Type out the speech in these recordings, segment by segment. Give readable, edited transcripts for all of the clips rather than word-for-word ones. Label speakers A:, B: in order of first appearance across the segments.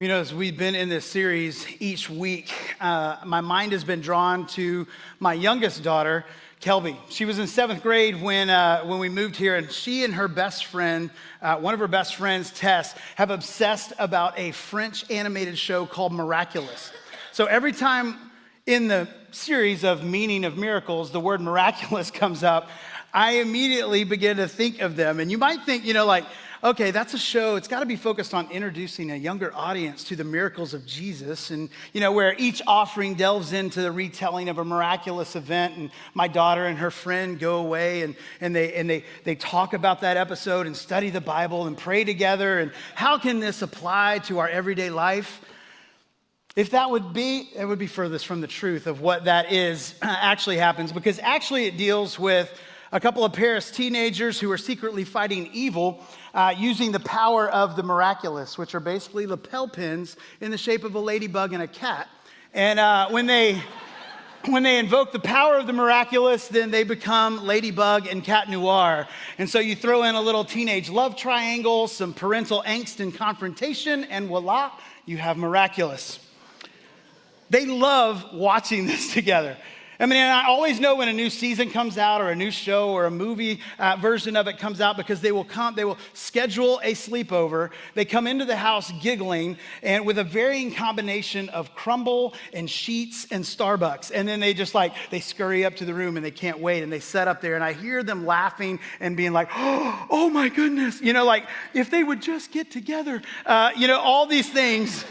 A: You know, as we've been in this series each week, my mind has been drawn to my youngest daughter, Kelby. She was in seventh grade when we moved here, and she and her best friend, one of her best friends, Tess, have obsessed about a French animated show called Miraculous. So every time in the series of Meaning of Miracles, the word miraculous comes up, I immediately begin to think of them. And you might think, okay, that's a show, it's got to be focused on introducing a younger audience to the miracles of Jesus, and where each offering delves into the retelling of a miraculous event, and my daughter and her friend go away and they talk about that episode and study the Bible and pray together, and how can this apply to our everyday life? If that would be, it would be furthest from the truth of what that is actually happens, because actually it deals with a couple of Paris teenagers who are secretly fighting evil using the power of the miraculous, which are basically lapel pins in the shape of a ladybug and a cat. And when they invoke the power of the miraculous, then they become ladybug and cat noir. And so you throw in a little teenage love triangle, some parental angst and confrontation, and voila, you have miraculous. They love watching this together. I mean, and I always know when a new season comes out or a new show or a movie version of it comes out, because they will schedule a sleepover. They come into the house giggling and with a varying combination of crumble and sheets and Starbucks. And then they scurry up to the room and they can't wait and they set up there, and I hear them laughing and being like, oh my goodness, if they would just get together, all these things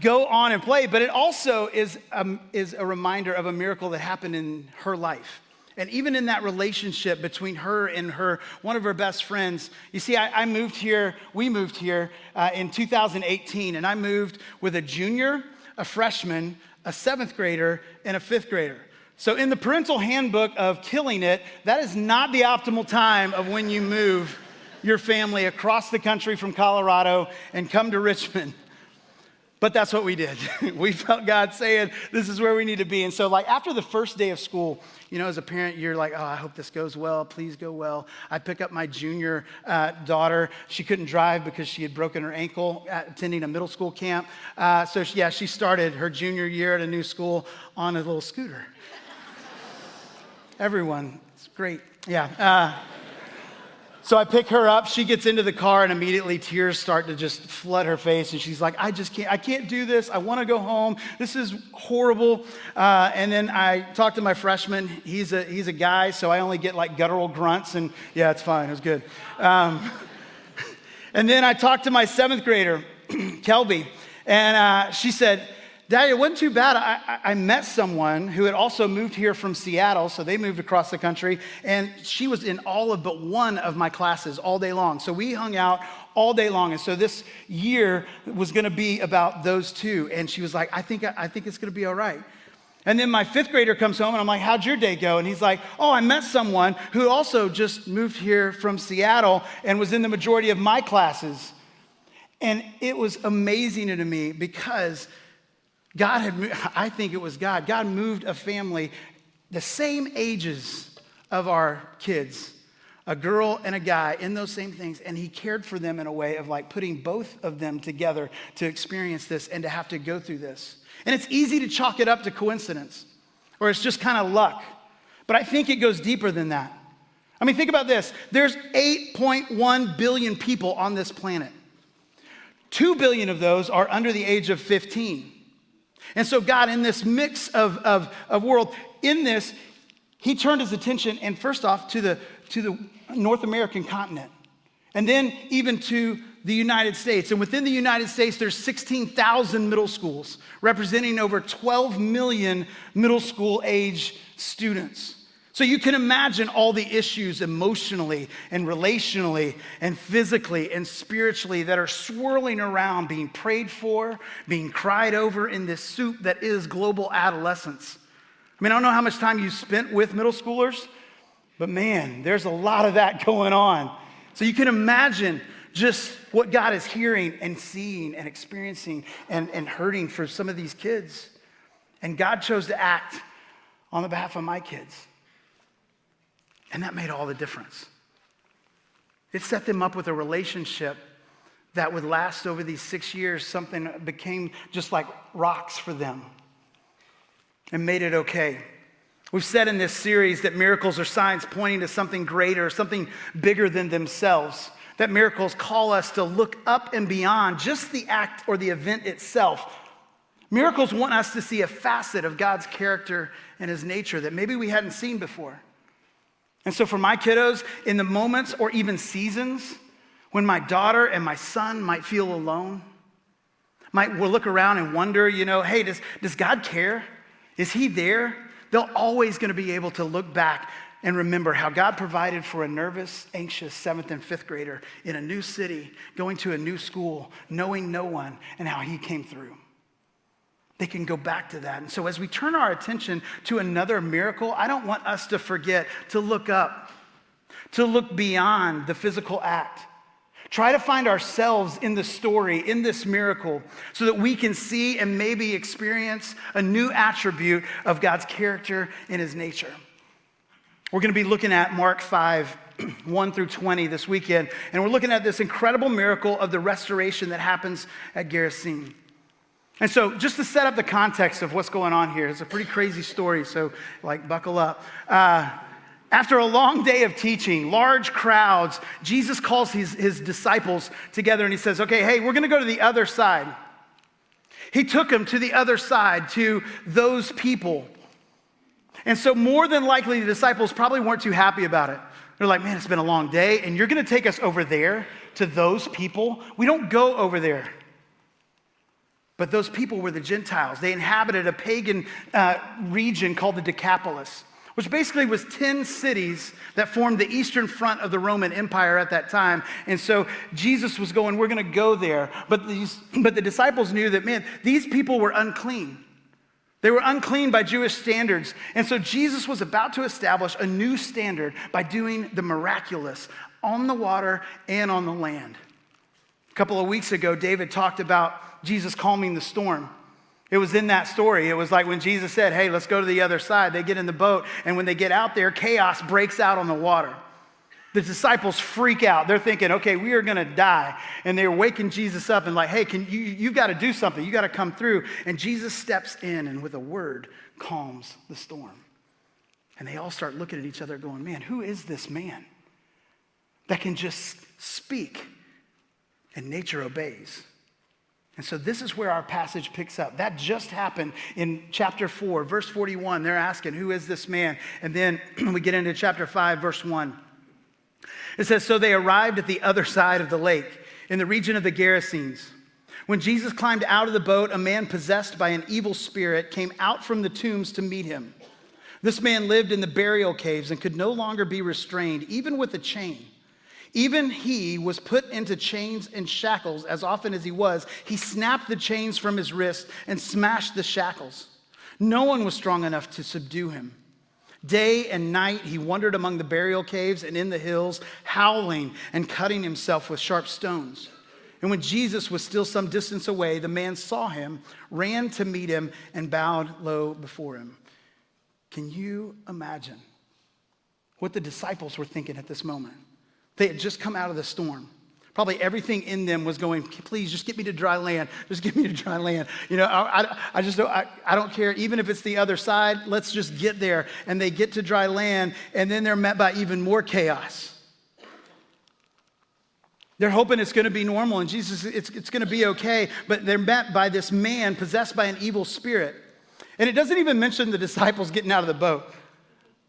A: go on and play, but it also is a reminder of a miracle that happened in her life. And even in that relationship between her and one of her best friends, you see, we moved here in 2018, and I moved with a junior, a freshman, a seventh grader, and a fifth grader. So in the parental handbook of killing it, that is not the optimal time of when you move your family across the country from Colorado and come to Richmond. But that's what we did. We felt God saying, this is where we need to be. And so after the first day of school, as a parent, you're like, oh, I hope this goes well. Please go well. I pick up my junior daughter. She couldn't drive because she had broken her ankle attending a middle school camp. She started her junior year at a new school on a little scooter. Everyone, it's great. Yeah. So I pick her up, she gets into the car, and immediately tears start to just flood her face, and she's like, I can't do this, I wanna go home, this is horrible. And then I talk to my freshman, he's a guy, so I only get guttural grunts, and yeah, it's fine, it was good. And then I talked to my seventh grader, Kelby, and she said, Daddy, it wasn't too bad. I met someone who had also moved here from Seattle, so they moved across the country, and she was in all of but one of my classes all day long. So we hung out all day long, and so this year was gonna be about those two, and she was like, I think it's gonna be all right. And then my fifth grader comes home, and I'm like, how'd your day go? And he's like, oh, I met someone who also just moved here from Seattle and was in the majority of my classes. And it was amazing to me because I think it was God. God moved a family the same ages of our kids, a girl and a guy, in those same things, and he cared for them in a way of putting both of them together to experience this and to have to go through this. And it's easy to chalk it up to coincidence, or it's just kind of luck. But I think it goes deeper than that. I mean, think about this. There's 8.1 billion people on this planet. 2 billion of those are under the age of 15. And so God, in this mix of world, in this, he turned his attention, and first off, to the North American continent, and then even to the United States. And within the United States, there's 16,000 middle schools, representing over 12 million middle school age students. So you can imagine all the issues emotionally and relationally and physically and spiritually that are swirling around, being prayed for, being cried over in this soup that is global adolescence. I mean, I don't know how much time you spent with middle schoolers, but man, there's a lot of that going on. So you can imagine just what God is hearing and seeing and experiencing and hurting for some of these kids. And God chose to act on the behalf of my kids. And that made all the difference. It set them up with a relationship that would last over these 6 years, something became just like rocks for them and made it okay. We've said in this series that miracles are signs pointing to something greater, something bigger than themselves. That miracles call us to look up and beyond just the act or the event itself. Miracles want us to see a facet of God's character and his nature that maybe we hadn't seen before. And so for my kiddos, in the moments or even seasons when my daughter and my son might feel alone, will look around and wonder, hey, does God care? Is he there? They're always going to be able to look back and remember how God provided for a nervous, anxious 7th and 5th grader in a new city, going to a new school, knowing no one, and how he came through. They can go back to that. And so as we turn our attention to another miracle, I don't want us to forget to look up, to look beyond the physical act. Try to find ourselves in the story, in this miracle, so that we can see and maybe experience a new attribute of God's character and his nature. We're going to be looking at Mark 5, 1 through 20 this weekend, and we're looking at this incredible miracle of the restoration that happens at Gadara. And so just to set up the context of what's going on here, it's a pretty crazy story, so buckle up. After a long day of teaching, large crowds, Jesus calls his disciples together and he says, okay, hey, we're going to go to the other side. He took them to the other side, to those people. And so more than likely, the disciples probably weren't too happy about it. They're like, man, it's been a long day, and you're going to take us over there to those people? We don't go over there. But those people were the Gentiles. They inhabited a pagan region called the Decapolis, which basically was 10 cities that formed the eastern front of the Roman Empire at that time. And so Jesus was going, we're going to go there. But the disciples knew that, man, these people were unclean. They were unclean by Jewish standards. And so Jesus was about to establish a new standard by doing the miraculous on the water and on the land. A couple of weeks ago, David talked about Jesus calming the storm. It was in that story. It was like when Jesus said, hey, let's go to the other side. They get in the boat, and when they get out there, chaos breaks out on the water. The disciples freak out. They're thinking, okay, we are going to die. And they're waking Jesus up and like, hey, you've got to do something. You got to come through. And Jesus steps in and with a word calms the storm. And they all start looking at each other going, man, who is this man that can just speak and nature obeys? And so this is where our passage picks up. That just happened in chapter 4, verse 41. They're asking, who is this man? And then we get into chapter 5, verse 1. It says, so they arrived at the other side of the lake in the region of the Gerasenes. When Jesus climbed out of the boat, a man possessed by an evil spirit came out from the tombs to meet him. This man lived in the burial caves and could no longer be restrained, even with a chain. Even he was put into chains and shackles as often as he was. He snapped the chains from his wrists and smashed the shackles. No one was strong enough to subdue him. Day and night he wandered among the burial caves and in the hills, howling and cutting himself with sharp stones. And when Jesus was still some distance away, the man saw him, ran to meet him, and bowed low before him. Can you imagine what the disciples were thinking at this moment? They had just come out of the storm. Probably everything in them was going, please, just get me to dry land. Just get me to dry land. I don't care. Even if it's the other side, let's just get there. And they get to dry land, and then they're met by even more chaos. They're hoping it's going to be normal, and Jesus, it's going to be okay. But they're met by this man possessed by an evil spirit. And it doesn't even mention the disciples getting out of the boat.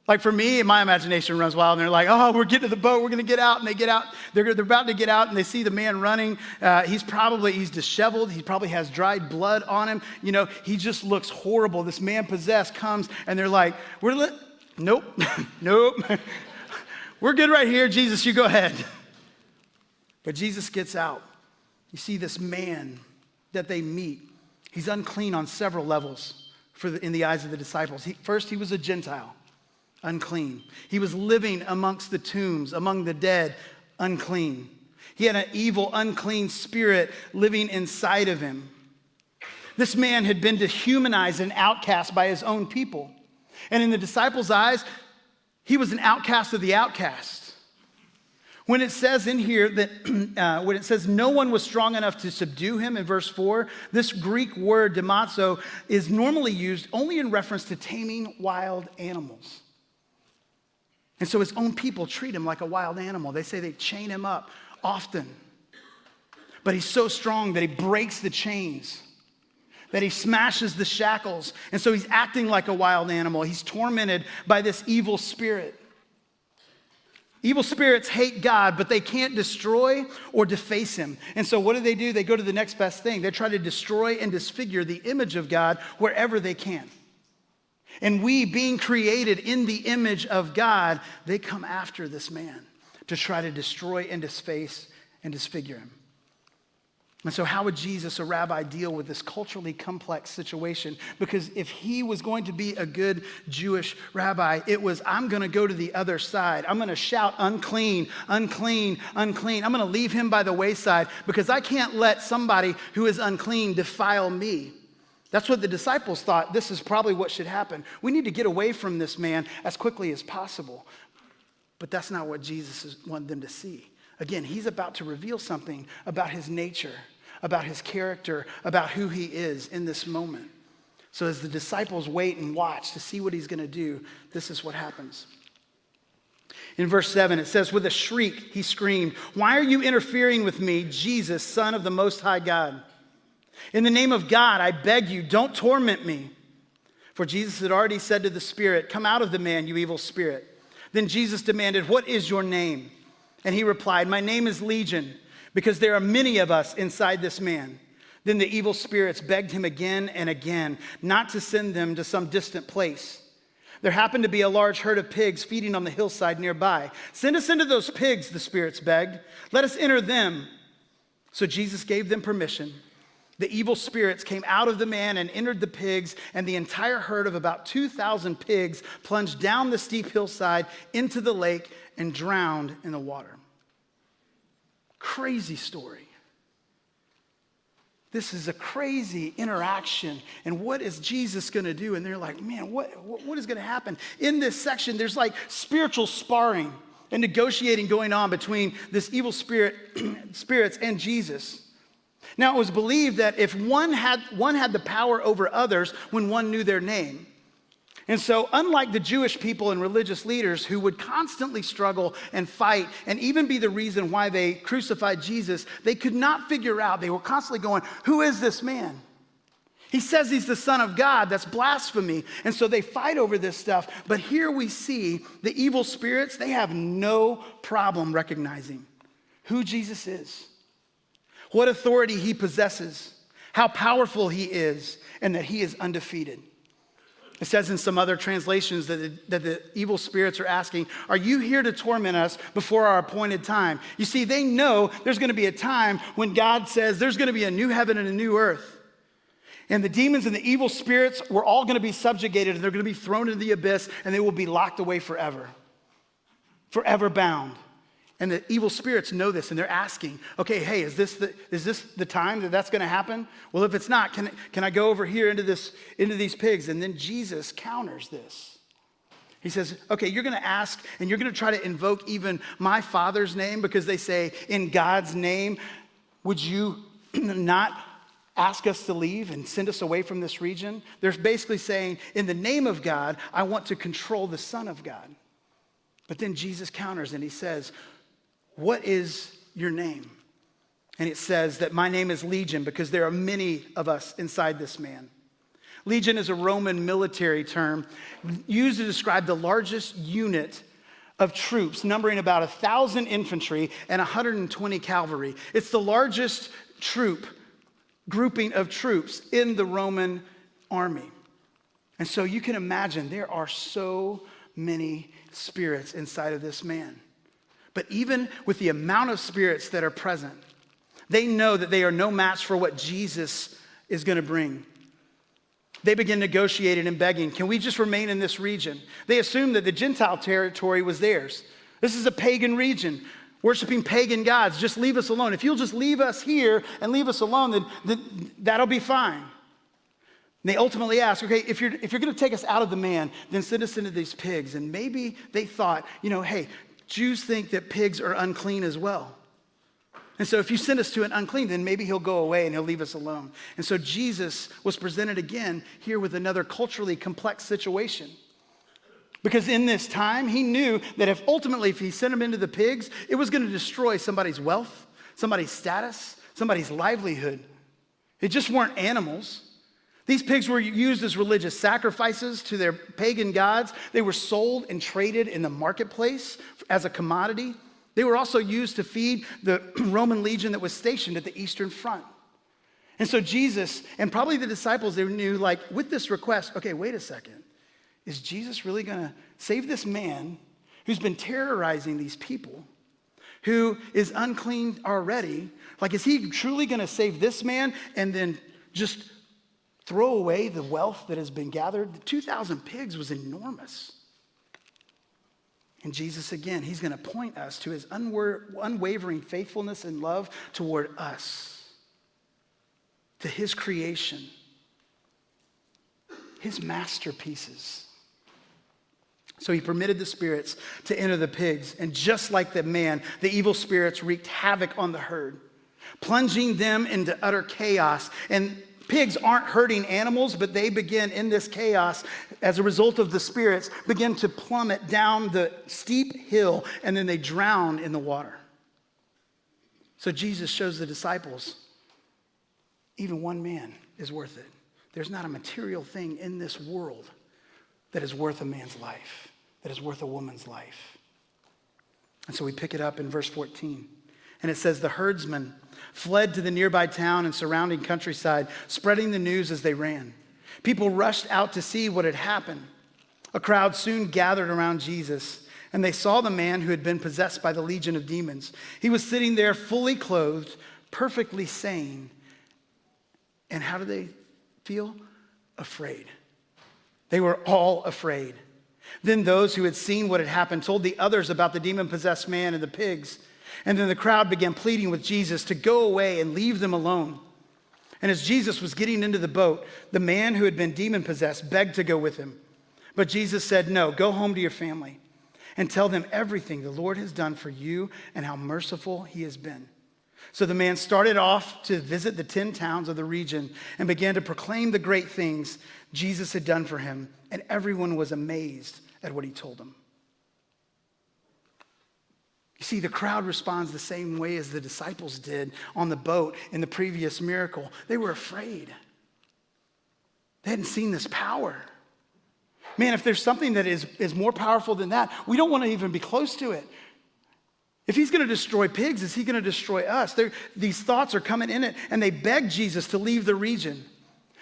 A: Like for me, my imagination runs wild, and they're like, oh, we're getting to the boat, we're going to get out. And they get out, they're about to get out, and they see the man running. He's disheveled. He probably has dried blood on him. He just looks horrible. This man possessed comes, and they're like, nope, nope. We're good right here. Jesus, you go ahead. But Jesus gets out. You see this man that they meet. He's unclean on several levels in the eyes of the disciples. First, he was a Gentile. Unclean. He was living amongst the tombs, among the dead, unclean. He had an evil, unclean spirit living inside of him. This man had been dehumanized and outcast by his own people. And in the disciples' eyes, he was an outcast of the outcast. When it says in here that, when it says no one was strong enough to subdue him in verse 4, this Greek word demazo is normally used only in reference to taming wild animals. And so his own people treat him like a wild animal. They say they chain him up often. But he's so strong that he breaks the chains, that he smashes the shackles. And so he's acting like a wild animal. He's tormented by this evil spirit. Evil spirits hate God, but they can't destroy or deface him. And so what do? They go to the next best thing. They try to destroy and disfigure the image of God wherever they can. And we, being created in the image of God, they come after this man to try to destroy and deface and disfigure him. And so how would Jesus, a rabbi, deal with this culturally complex situation? Because if he was going to be a good Jewish rabbi, it was, I'm going to go to the other side. I'm going to shout, unclean, unclean, unclean. I'm going to leave him by the wayside because I can't let somebody who is unclean defile me. That's what the disciples thought. This is probably what should happen. We need to get away from this man as quickly as possible. But that's not what Jesus wanted them to see. Again, he's about to reveal something about his nature, about his character, about who he is in this moment. So as the disciples wait and watch to see what he's going to do, this is what happens. In verse 7, it says, with a shriek, he screamed, "Why are you interfering with me, Jesus, Son of the Most High God? In the name of God, I beg you, don't torment me." For Jesus had already said to the spirit, "Come out of the man, you evil spirit." Then Jesus demanded, "What is your name?" And he replied, "My name is Legion, because there are many of us inside this man." Then the evil spirits begged him again and again not to send them to some distant place. There happened to be a large herd of pigs feeding on the hillside nearby. "Send us into those pigs," the spirits begged. "Let us enter them." So Jesus gave them permission. The evil spirits came out of the man and entered the pigs, and the entire herd of about 2,000 pigs plunged down the steep hillside into the lake and drowned in the water. Crazy story. This is a crazy interaction. And what is Jesus going to do? And they're like, man, what is going to happen? In this section, there's like spiritual sparring and negotiating going on between this evil spirits and Jesus. Now, it was believed that if one had the power over others when one knew their name. And so, unlike the Jewish people and religious leaders who would constantly struggle and fight and even be the reason why they crucified Jesus, they could not figure out. They were constantly going, who is this man? He says he's the Son of God. That's blasphemy. And so they fight over this stuff. But here we see the evil spirits, they have no problem recognizing who Jesus is, what authority he possesses, how powerful he is, and that he is undefeated. It says in some other translations that the evil spirits are asking, "Are you here to torment us before our appointed time?" You see, they know there's going to be a time when God says there's going to be a new heaven and a new earth. And the demons and the evil spirits were all going to be subjugated, and they're going to be thrown into the abyss, and they will be locked away forever, forever bound. And the evil spirits know this, and they're asking, okay, hey, is this the time that that's going to happen? Well, if it's not, can I go over here into these pigs? And then Jesus counters this. He says, okay, you're going to ask, and you're going to try to invoke even my Father's name, because they say, in God's name, would you not ask us to leave and send us away from this region? They're basically saying, in the name of God, I want to control the Son of God. But then Jesus counters, and he says, what is your name? And it says that my name is Legion, because there are many of us inside this man. Legion is a Roman military term used to describe the largest unit of troops, numbering about 1,000 infantry and 120 cavalry. It's the largest grouping of troops in the Roman army. And so you can imagine there are so many spirits inside of this man. But even with the amount of spirits that are present, they know that they are no match for what Jesus is going to bring. They begin negotiating and begging, can we just remain in this region? They assumed that the Gentile territory was theirs. This is a pagan region, worshiping pagan gods. Just leave us alone. If you'll just leave us here and leave us alone, then that'll be fine. And they ultimately ask, okay, if you're going to take us out of the man, then send us into these pigs. And maybe they thought, hey, Jews think that pigs are unclean as well. And so if you send us to an unclean, then maybe he'll go away and he'll leave us alone. And so Jesus was presented again here with another culturally complex situation. Because in this time, he knew that if he sent him into the pigs, it was going to destroy somebody's wealth, somebody's status, somebody's livelihood. It just weren't animals. These pigs were used as religious sacrifices to their pagan gods. They were sold and traded in the marketplace as a commodity. They were also used to feed the Roman legion that was stationed at the Eastern Front. And so Jesus, and probably the disciples, they knew, like, with this request, okay, wait a second. Is Jesus really going to save this man who's been terrorizing these people, who is unclean already? Like, is he truly going to save this man and then just throw away the wealth that has been gathered? The 2,000 pigs was enormous. And Jesus, again, he's going to point us to his unwavering faithfulness and love toward us, to his creation, his masterpieces. So he permitted the spirits to enter the pigs, and just like the man, the evil spirits wreaked havoc on the herd, plunging them into utter chaos. And pigs aren't hurting animals, but they begin in this chaos, as a result of the spirits, begin to plummet down the steep hill, and then they drown in the water. So Jesus shows the disciples, even one man is worth it. There's not a material thing in this world that is worth a man's life, that is worth a woman's life. And so we pick it up in verse 14. And it says, the herdsmen fled to the nearby town and surrounding countryside, spreading the news as they ran. People rushed out to see what had happened. A crowd soon gathered around Jesus, and they saw the man who had been possessed by the legion of demons. He was sitting there fully clothed, perfectly sane. And how did they feel? Afraid. They were all afraid. Then those who had seen what had happened told the others about the demon-possessed man and the pigs. And then the crowd began pleading with Jesus to go away and leave them alone. And as Jesus was getting into the boat, the man who had been demon-possessed begged to go with him. But Jesus said, no, go home to your family and tell them everything the Lord has done for you and how merciful he has been. So the man started off to visit the 10 towns of the region and began to proclaim the great things Jesus had done for him, and everyone was amazed at what he told them. You see, the crowd responds the same way as the disciples did on the boat in the previous miracle. They were afraid. They hadn't seen this power. Man, if there's something that is more powerful than that, we don't want to even be close to it. If he's going to destroy pigs, is he going to destroy us? These thoughts are coming in it, and they beg Jesus to leave the region.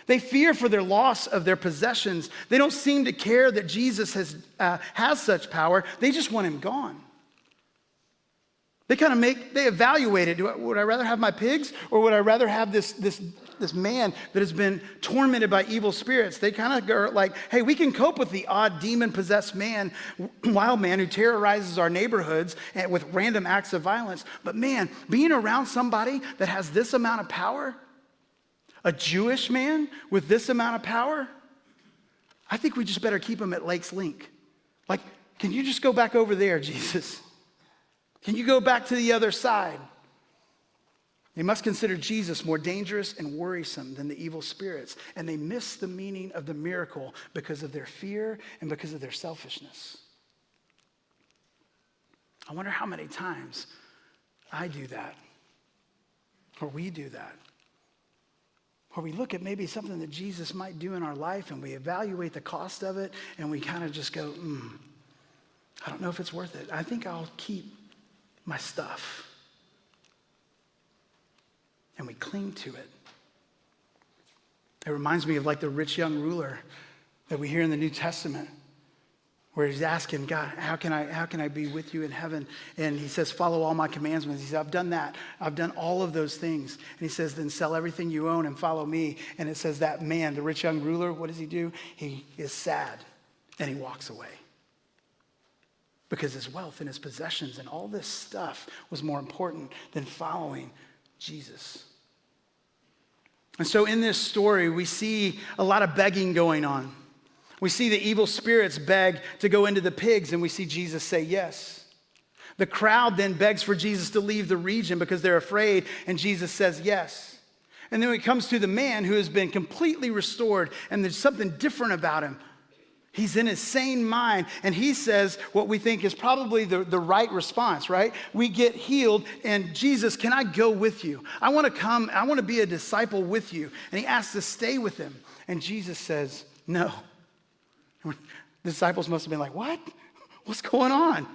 A: They fear for their loss of their possessions. They don't seem to care that Jesus has such power. They just want him gone. They evaluate it. Would I rather have my pigs, or would I rather have this man that has been tormented by evil spirits? They kind of go like, hey, we can cope with the odd demon-possessed man, wild man who terrorizes our neighborhoods and with random acts of violence. But man, being around somebody that has this amount of power, a Jewish man with this amount of power, I think we just better keep him at Lake's Link. Like, can you just go back over there, Jesus? Can you go back to the other side? They must consider Jesus more dangerous and worrisome than the evil spirits, and they miss the meaning of the miracle because of their fear and because of their selfishness. I wonder how many times I do that, or we do that, or we look at maybe something that Jesus might do in our life, and we evaluate the cost of it, and we kind of just go, I don't know if it's worth it. I think I'll keep my stuff. And we cling to it. It reminds me of like the rich young ruler that we hear in the New Testament, where he's asking God, how can I be with you in heaven? And he says, follow all my commandments. He says, I've done that. I've done all of those things. And he says, then sell everything you own and follow me. And it says that man, the rich young ruler, what does he do? He is sad and he walks away. Because his wealth and his possessions and all this stuff was more important than following Jesus. And so in this story, we see a lot of begging going on. We see the evil spirits beg to go into the pigs, and we see Jesus say yes. The crowd then begs for Jesus to leave the region because they're afraid, and Jesus says yes. And then when it comes to the man who has been completely restored and there's something different about him, he's in his sane mind, and he says what we think is probably the right response, right? We get healed, and Jesus, can I go with you? I want to come, I want to be a disciple with you. And he asks to stay with him. And Jesus says, no. The disciples must have been like, what? What's going on?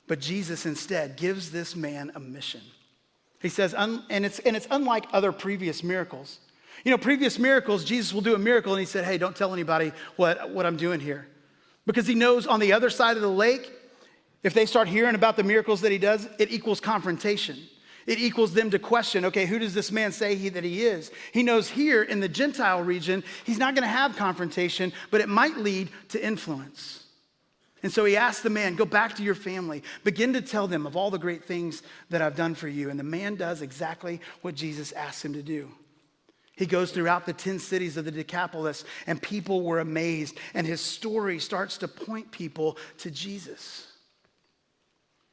A: But Jesus instead gives this man a mission. He says, and it's unlike other previous miracles. You know, previous miracles, Jesus will do a miracle and he said, hey, don't tell anybody what I'm doing here. Because he knows on the other side of the lake, if they start hearing about the miracles that he does, it equals confrontation. It equals them to question, okay, who does this man say that he is? He knows here in the Gentile region, he's not going to have confrontation, but it might lead to influence. And so he asked the man, go back to your family, begin to tell them of all the great things that I've done for you. And the man does exactly what Jesus asked him to do. He goes throughout the 10 cities of the Decapolis, and people were amazed. And his story starts to point people to Jesus.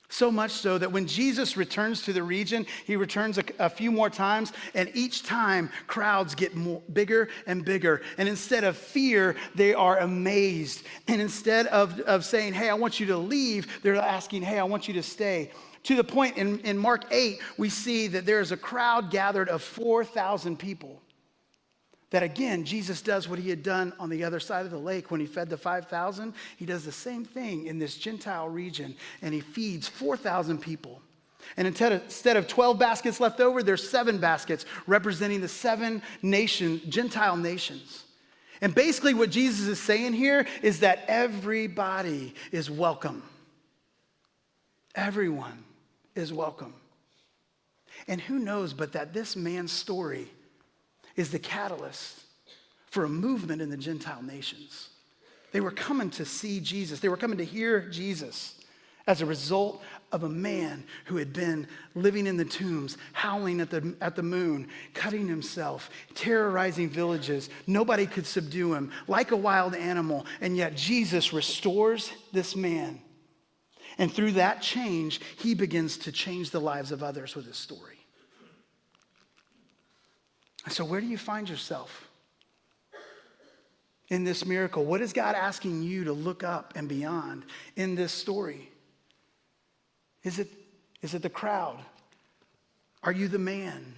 A: So much so that when Jesus returns to the region, he returns a few more times, and each time crowds get bigger and bigger. And instead of fear, they are amazed. And instead of saying, hey, I want you to leave, they're asking, hey, I want you to stay. To the point in Mark 8, we see that there is a crowd gathered of 4,000 people. That again, Jesus does what he had done on the other side of the lake when he fed the 5,000. He does the same thing in this Gentile region, and he feeds 4,000 people. And instead of 12 baskets left over, there's 7 baskets representing the 7 Gentile nations. And basically what Jesus is saying here is that everybody is welcome. Everyone is welcome. And who knows but that this man's story is the catalyst for a movement in the Gentile nations. They were coming to see Jesus. They were coming to hear Jesus as a result of a man who had been living in the tombs, howling at the moon, cutting himself, terrorizing villages. Nobody could subdue him, like a wild animal. And yet Jesus restores this man. And through that change, he begins to change the lives of others with his story. So where do you find yourself in this miracle? What is God asking you to look up and beyond in this story? Is it the crowd? Are you the man?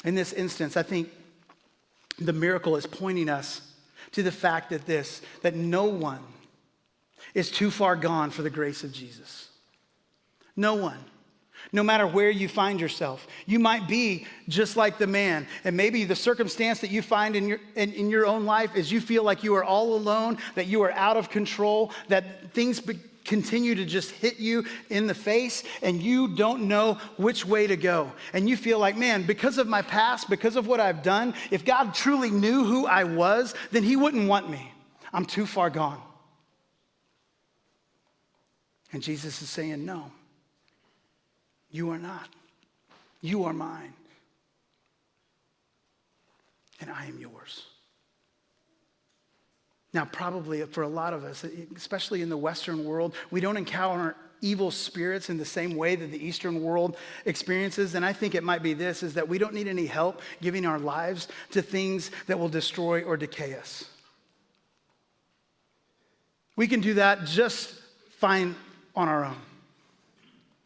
A: In this instance, I think the miracle is pointing us to the fact that no one is too far gone for the grace of Jesus. No one. No matter where you find yourself, you might be just like the man. And maybe the circumstance that you find in your own life is you feel like you are all alone, that you are out of control, that things continue to just hit you in the face, and you don't know which way to go. And you feel like, man, because of my past, because of what I've done, if God truly knew who I was, then he wouldn't want me. I'm too far gone. And Jesus is saying, no. You are not. You are mine. And I am yours. Now, probably for a lot of us, especially in the Western world, we don't encounter evil spirits in the same way that the Eastern world experiences. And I think it might be this, is that we don't need any help giving our lives to things that will destroy or decay us. We can do that just fine on our own.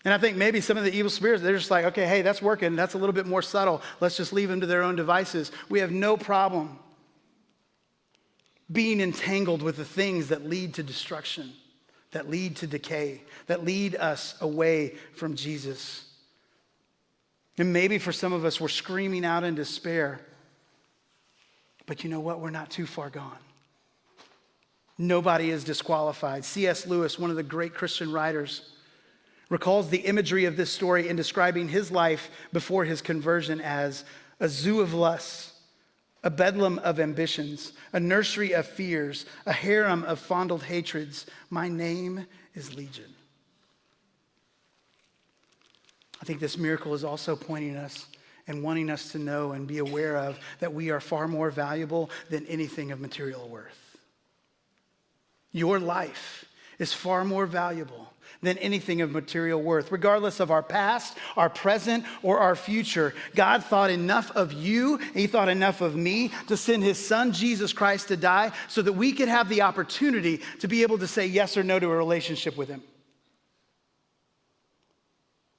A: And I think maybe some of the evil spirits, they're just like, okay, hey, that's working. That's a little bit more subtle. Let's just leave them to their own devices. We have no problem being entangled with the things that lead to destruction, that lead to decay, that lead us away from Jesus. And maybe for some of us, we're screaming out in despair. But you know what? We're not too far gone. Nobody is disqualified. C.S. Lewis, one of the great Christian writers, recalls the imagery of this story in describing his life before his conversion as a zoo of lusts, a bedlam of ambitions, a nursery of fears, a harem of fondled hatreds. My name is Legion. I think this miracle is also pointing us and wanting us to know and be aware of that we are far more valuable than anything of material worth. Your life is far more valuable than anything of material worth. Regardless of our past, our present, or our future, God thought enough of you, and he thought enough of me to send his son, Jesus Christ, to die so that we could have the opportunity to be able to say yes or no to a relationship with him.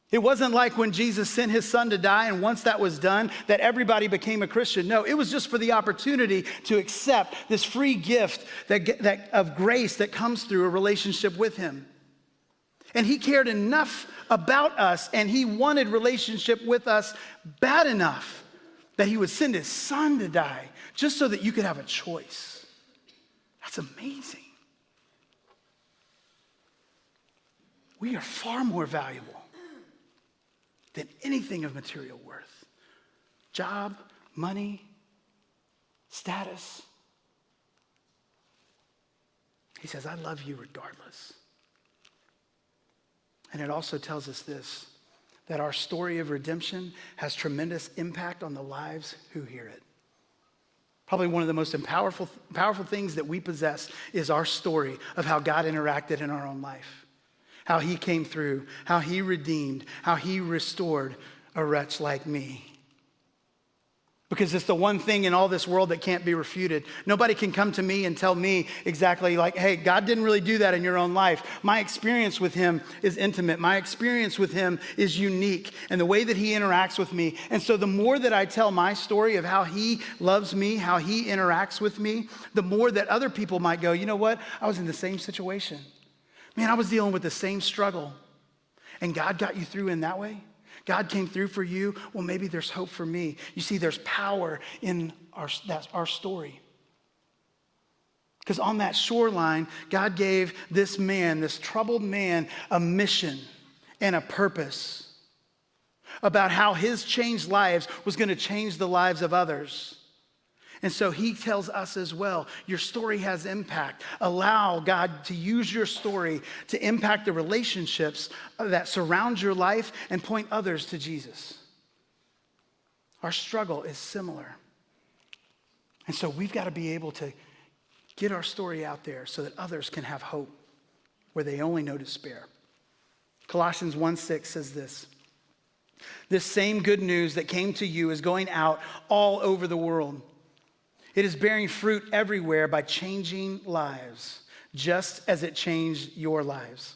A: It wasn't like when Jesus sent his son to die, and once that was done, that everybody became a Christian. No, it was just for the opportunity to accept this free gift of grace that comes through a relationship with him. And he cared enough about us, and he wanted relationship with us bad enough that he would send his son to die just so that you could have a choice. That's amazing. We are far more valuable than anything of material worth. Job, money, status. He says, I love you regardless. And it also tells us this, that our story of redemption has tremendous impact on the lives who hear it. Probably one of the most powerful things that we possess is our story of how God interacted in our own life, how he came through, how he redeemed, how he restored a wretch like me. Because it's the one thing in all this world that can't be refuted. Nobody can come to me and tell me exactly like, hey, God didn't really do that in your own life. My experience with him is intimate. My experience with him is unique, and the way that he interacts with me. And so the more that I tell my story of how he loves me, how he interacts with me, the more that other people might go, you know what? I was in the same situation. Man, I was dealing with the same struggle. And God got you through in that way? God came through for you, well, maybe there's hope for me. You see, there's power in our story. Because on that shoreline, God gave this man, this troubled man, a mission and a purpose about how his changed lives was going to change the lives of others. And so he tells us as well, your story has impact. Allow God to use your story to impact the relationships that surround your life and point others to Jesus. Our struggle is similar. And so we've got to be able to get our story out there so that others can have hope where they only know despair. Colossians 1:6 says this, this same good news that came to you is going out all over the world. It is bearing fruit everywhere by changing lives, just as it changed your lives.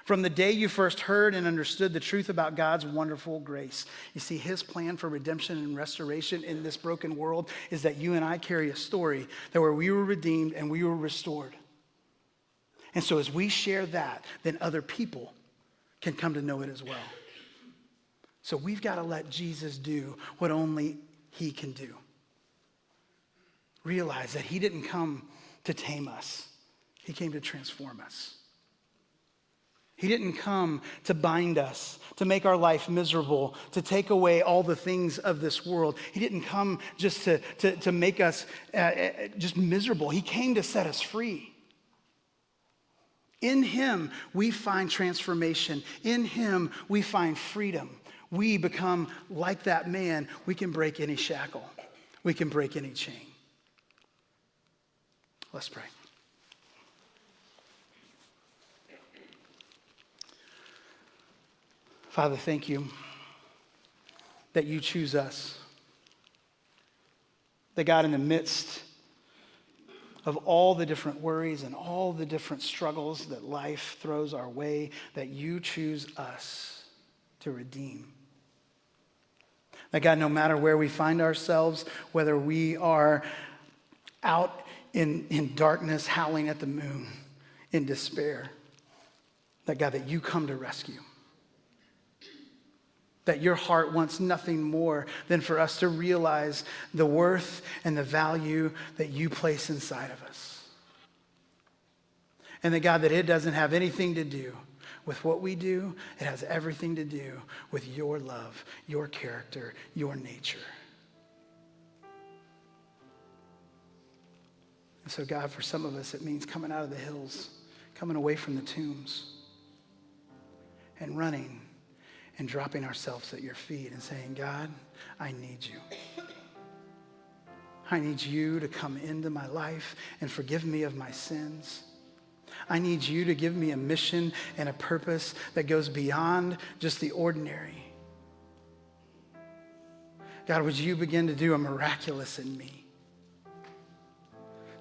A: From the day you first heard and understood the truth about God's wonderful grace. You see, his plan for redemption and restoration in this broken world is that you and I carry a story that where we were redeemed and we were restored. And so as we share that, then other people can come to know it as well. So we've got to let Jesus do what only he can do. Realize that he didn't come to tame us. He came to transform us. He didn't come to bind us, to make our life miserable, to take away all the things of this world. He didn't come just to make us just miserable. He came to set us free. In him, we find transformation. In him, we find freedom. We become like that man. We can break any shackle. We can break any chain. Let's pray. Father, thank you that you choose us. That God, in the midst of all the different worries and all the different struggles that life throws our way, that you choose us to redeem. That God, no matter where we find ourselves, whether we are out in darkness, howling at the moon, in despair, that God, that you come to rescue. That your heart wants nothing more than for us to realize the worth and the value that you place inside of us. And that God, that it doesn't have anything to do with what we do, it has everything to do with your love, your character, your nature. And so, God, for some of us, it means coming out of the hills, coming away from the tombs, and running and dropping ourselves at your feet and saying, God, I need you. I need you to come into my life and forgive me of my sins. I need you to give me a mission and a purpose that goes beyond just the ordinary. God, would you begin to do a miraculous in me?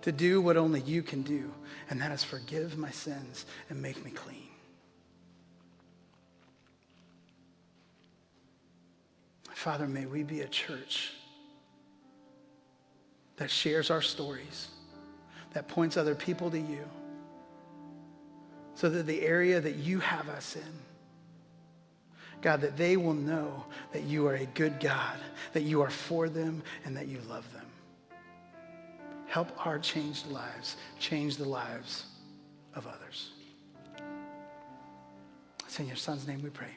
A: To do what only you can do, and that is forgive my sins and make me clean. Father, may we be a church that shares our stories, that points other people to you, so that the area that you have us in, God, that they will know that you are a good God, that you are for them, and that you love them. Help our changed lives change the lives of others. It's in your Son's name we pray.